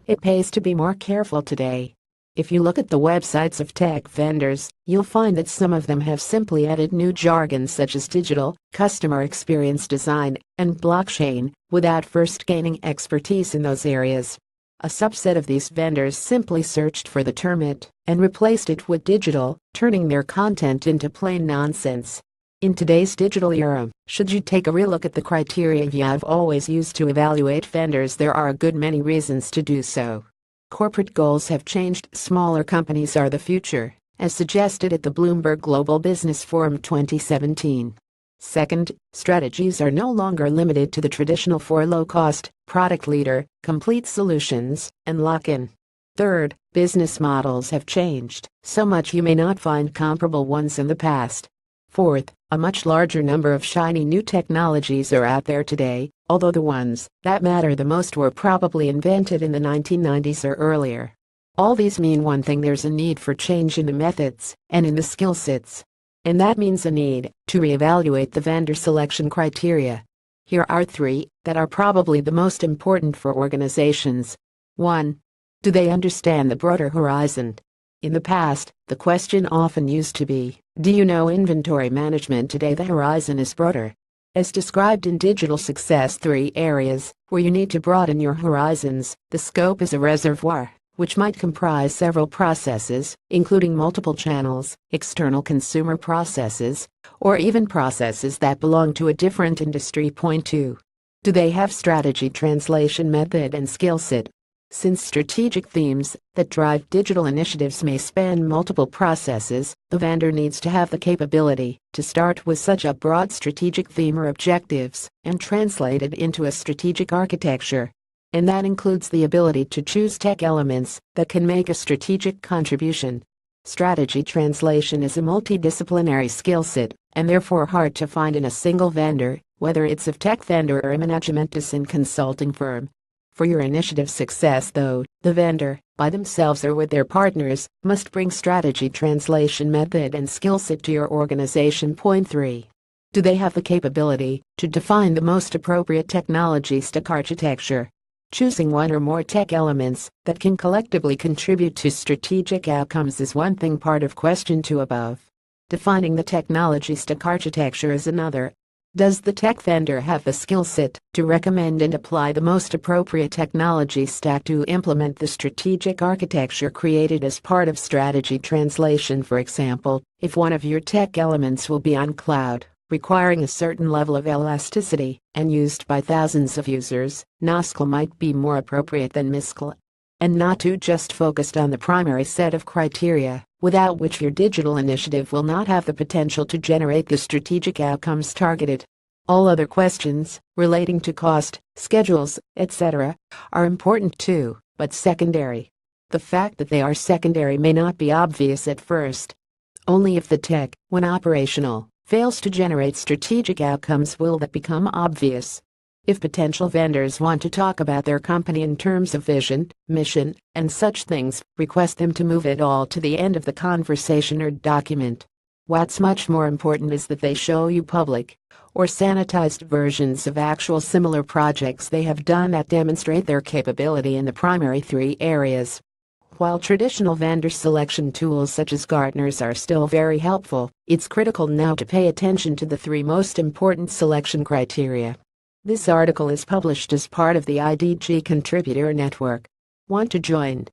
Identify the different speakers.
Speaker 1: it pays to be more careful today. If you look at the websites of tech vendors, you'll find that some of them have simply added new jargon such as digital, customer experience design, and blockchain, without first gaining expertise in those areas. A subset of these vendors simply searched for the term "it" and replaced it with digital, turning their content into plain nonsense. In today's digital era, should you take a real look at the criteria you have always used to evaluate vendors, there are a good many reasons to do so. Corporate goals have changed. Smaller companies are the future, as suggested at the Bloomberg Global Business Forum 2017. Second, strategies are no longer limited to the traditional four: low cost, product leader, complete solutions, and lock-in. Third, business models have changed so much you may not find comparable ones in the past. Fourth, a much larger number of shiny new technologies are out there today, although the ones that matter the most were probably invented in the 1990s or earlier. All these mean one thing: there's a need for change in the methods and in the skill sets. And that means a need to reevaluate the vendor selection criteria. Here are three that are probably the most important for organizations. 1. Do they understand the broader horizon? In the past, the question often used to be, do you know inventory management? Today the horizon is broader. As described in Digital Success, 3 areas where you need to broaden your horizons. The scope is a reservoir, which might comprise several processes, including multiple channels, external consumer processes, or even processes that belong to a different industry. Point 2. Do they have strategy, translation method, and skill set? Since strategic themes that drive digital initiatives may span multiple processes, the vendor needs to have the capability to start with such a broad strategic theme or objectives and translate it into a strategic architecture. And that includes the ability to choose tech elements that can make a strategic contribution. Strategy translation is a multidisciplinary skill set, and therefore hard to find in a single vendor, whether it's a tech vendor or a management design consulting firm. For your initiative success, though, the vendor, by themselves or with their partners, must bring strategy translation method and skill set to your organization. Point 3. Do they have the capability to define the most appropriate technology stack architecture? Choosing one or more tech elements that can collectively contribute to strategic outcomes is one thing. Part of question 2 above. Defining the technology stack architecture is another. Does the tech vendor have the skill set to recommend and apply the most appropriate technology stack to implement the strategic architecture created as part of strategy translation? For example, if one of your tech elements will be on cloud, requiring a certain level of elasticity and used by thousands of users, NoSQL might be more appropriate than MySQL. And not too just focused on the primary set of criteria, without which your digital initiative will not have the potential to generate the strategic outcomes targeted. All other questions, relating to cost, schedules, etc., are important too, but secondary. The fact that they are secondary may not be obvious at first. Only if the tech, when operational, fails to generate strategic outcomes will that become obvious. If potential vendors want to talk about their company in terms of vision, mission, and such things, request them to move it all to the end of the conversation or document. What's much more important is that they show you public or sanitized versions of actual similar projects they have done that demonstrate their capability in the primary 3 areas. While traditional vendor selection tools such as Gartner's are still very helpful, it's critical now to pay attention to the 3 most important selection criteria. This article is published as part of the IDG Contributor Network. Want to join?